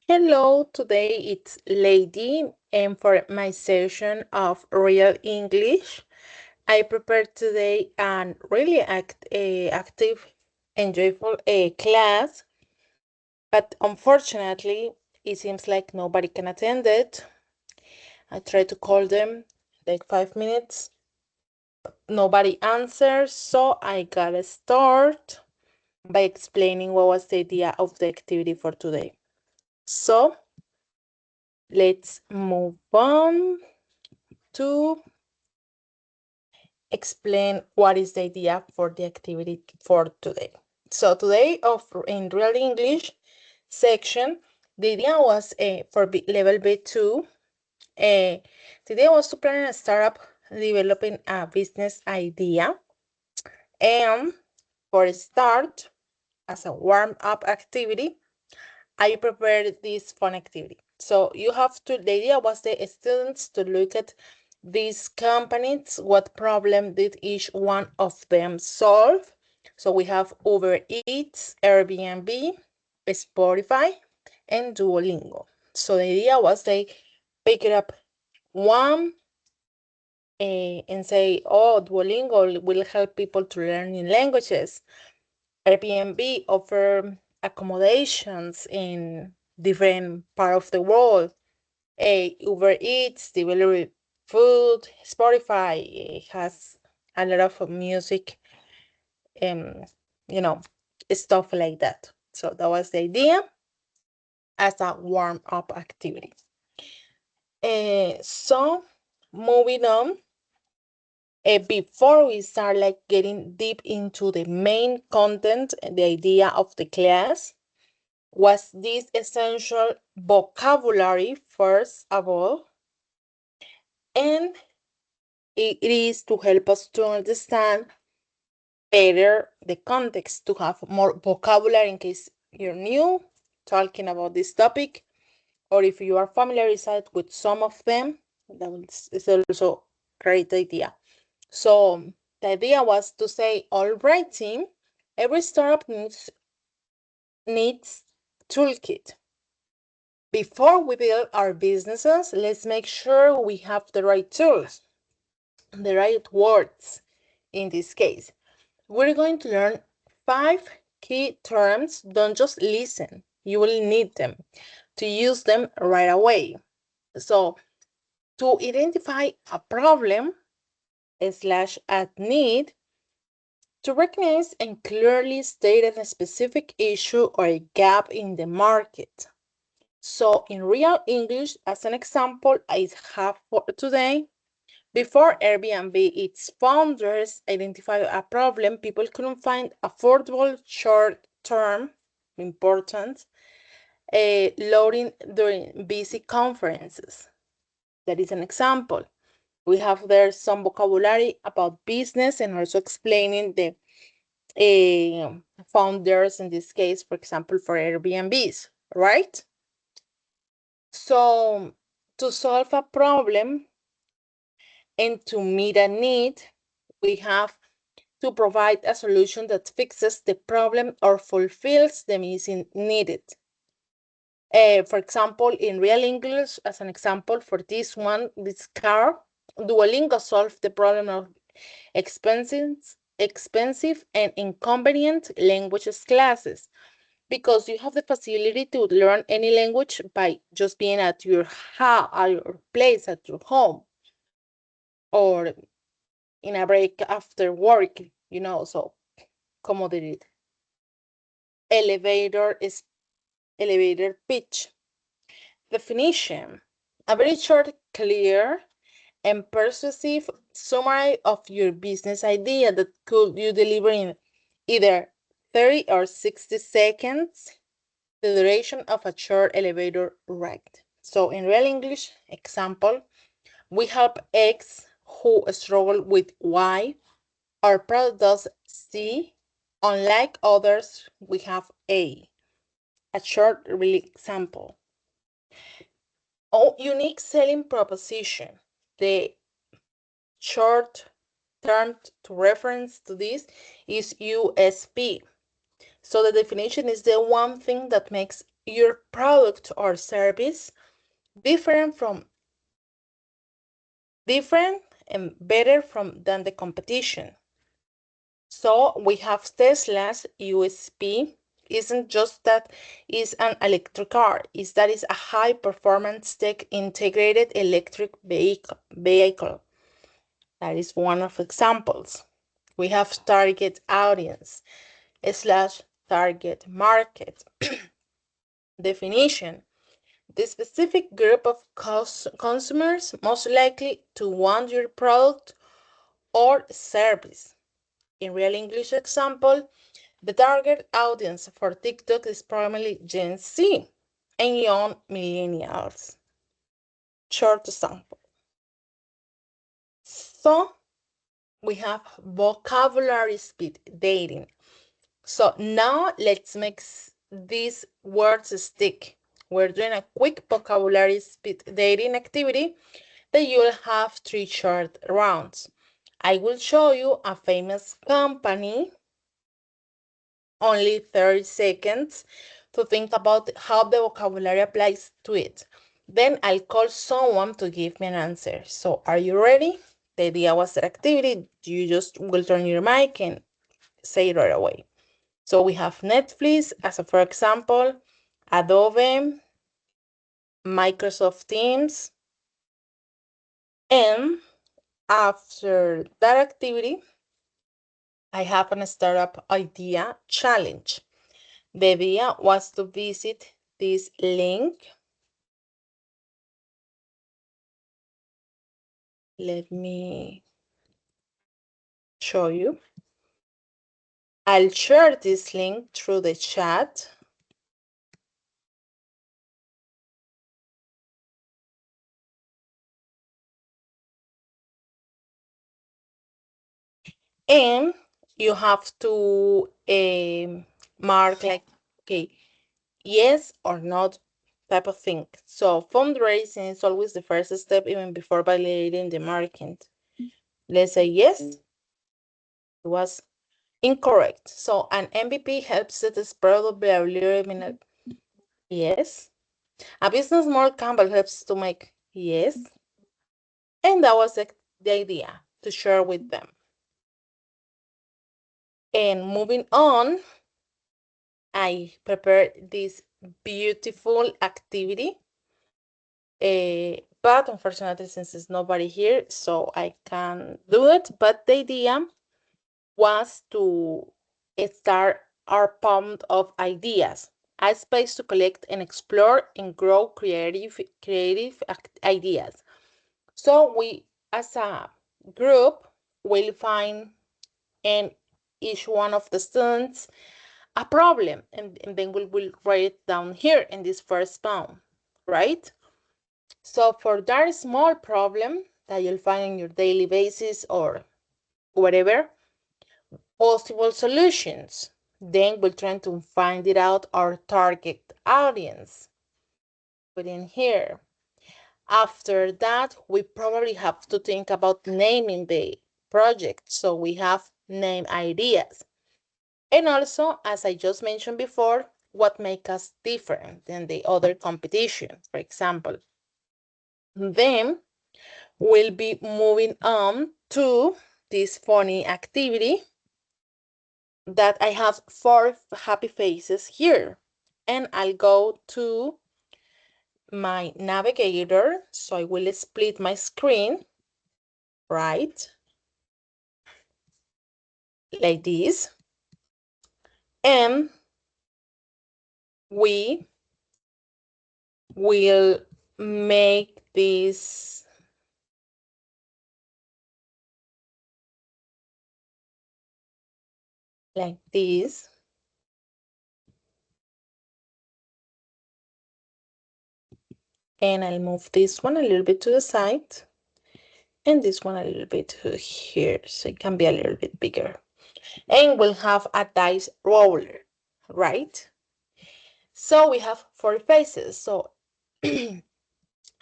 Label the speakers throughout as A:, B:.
A: Hello, today it's Lady, and for my session of Real English, I prepared today a really active and joyful class, but unfortunately, it seems like nobody can attend it. I tried to call them like 5 minutes, nobody answers, so I gotta start by explaining what was the idea of the activity for today. So let's move on to explain what is the idea for the activity for today. So today in Real English section, the idea was for level B2. The idea was to plan a startup developing a business idea, and for a start, as a warm-up activity, I prepared this fun activity. So you have to, the idea was the students to look at these companies, what problem did each one of them solve? So we have Uber Eats, Airbnb, Spotify, and Duolingo. So the idea was they pick it up one and say, oh, Duolingo will help people to learn new languages. Airbnb offer accommodations in different part of the world. Uber Eats, delivery food, Spotify has a lot of music, um, you know, stuff like that. So that was the idea as a warm-up activity. So moving on, before we start like getting deep into the main content and the idea of the class, was this essential vocabulary first of all, and it is to help us to understand better the context, to have more vocabulary in case you're new talking about this topic, or if you are familiarized with some of them, that is also a great idea. So the idea was to say, all right, team, every startup needs toolkit. Before we build our businesses, let's make sure we have the right tools, the right words in this case. We're going to learn 5 key terms. Don't just listen. You will need them to use them right away. So to identify a problem slash a need, to recognize and clearly state a specific issue or a gap in the market. So in real English, as an example, I have for today, before Airbnb, its founders identified a problem people couldn't find affordable short-term, important, loading during busy conferences. That is an example. We have there some vocabulary about business and also explaining the founders in this case, for example, for Airbnbs, right? So to solve a problem and to meet a need, we have to provide a solution that fixes the problem or fulfills the missing needed. For example, in real English, as an example for this one, this car, Duolingo solved the problem of expensive and inconvenient languages classes, because you have the facility to learn any language by just being at your place, at your home, or in a break after work, so commodity. Elevator pitch. Definition: a very short, clear, and persuasive summary of your business idea that could you deliver in either 30 or 60 seconds, the duration of a short elevator ride. So in real English, example, we help X who struggle with Y. Our product does C. Unlike others, we have A. A short real example. Unique selling proposition. The short term to reference to this is USP. So the definition is the one thing that makes your product or service different and better than the competition. So we have Tesla's USP isn't just that it's an electric car, is that it's a high performance tech integrated electric vehicle. That is one of examples. We have target audience / target market. Definition: the specific group of consumers most likely to want your product or service. In real English example, the target audience for TikTok is primarily Gen Z and young millennials. Short example. So we have vocabulary speed dating. So now let's make these words stick. We're doing a quick vocabulary speed dating activity that you'll have 3 short rounds. I will show you a famous company, only 30 seconds to think about how the vocabulary applies to it. Then I'll call someone to give me an answer. So are you ready? The idea was that activity, you just will turn your mic and say it right away. So we have Netflix as a, for example, Adobe, Microsoft Teams, and after that activity, I have a startup idea challenge. The idea was to visit this link. Let me show you. I'll share this link through the chat. And you have to mark like, okay, yes or not type of thing. So fundraising is always the first step even before validating the market. Let's say yes, it was incorrect. So an MVP helps set the spread of availability. Yes. A business model Campbell helps to make yes. And that was the idea to share with them. And moving on, I prepared this beautiful activity. But unfortunately, since there's nobody here, so I can't do it. But the idea was to start our pond of ideas, a space to collect and explore and grow creative ideas. So we, as a group, will find in each one of the students a problem, and then we will write it down here in this first pound, right? So for that small problem that you'll find on your daily basis or whatever, possible solutions. Then we'll try to find it out our target audience. Put in here. After that, we probably have to think about naming the project. So we have name ideas. And also, as I just mentioned before, what makes us different than the other competition, for example. Then we'll be moving on to this funny activity that I have 4 happy faces here. And I'll go to my navigator. So I will split my screen, right? Like this. And we will make this like this. And I'll move this one a little bit to the side and this one a little bit to here, so it can be a little bit bigger. And we'll have a dice roller, right? So we have 4 faces. So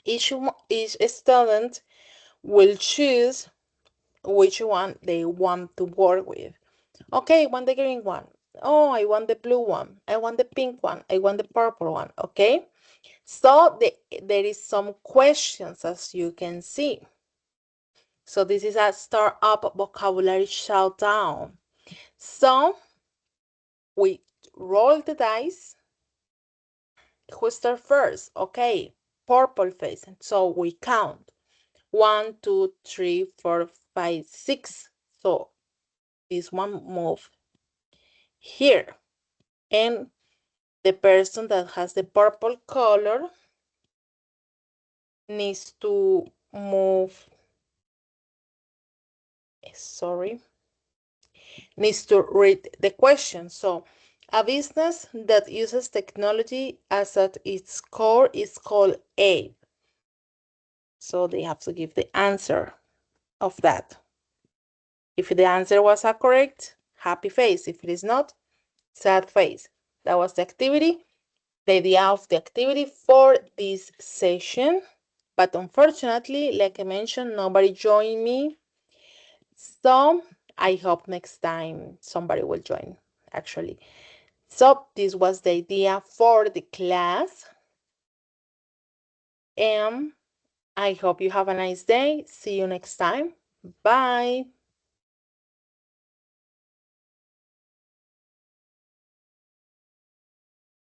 A: each student will choose which one they want to work with. Okay, want the green one. Oh, I want the blue one. I want the pink one. I want the purple one. Okay. So there is some questions, as you can see. So this is a start up vocabulary showdown. So we roll the dice. Who start first? Okay, purple face. So we count 1, 2, 3, 4, 5, 6. So this one move here. And the person that has the purple color needs to move, needs to read the question. So a business that uses technology as at its core is called A. So they have to give the answer of that. If the answer was correct, happy face. If it is not, sad face. That was the activity, the idea of the activity for this session. But unfortunately, like I mentioned, nobody joined me. So I hope next time somebody will join, actually. So this was the idea for the class. And I hope you have a nice day. See you next time. Bye.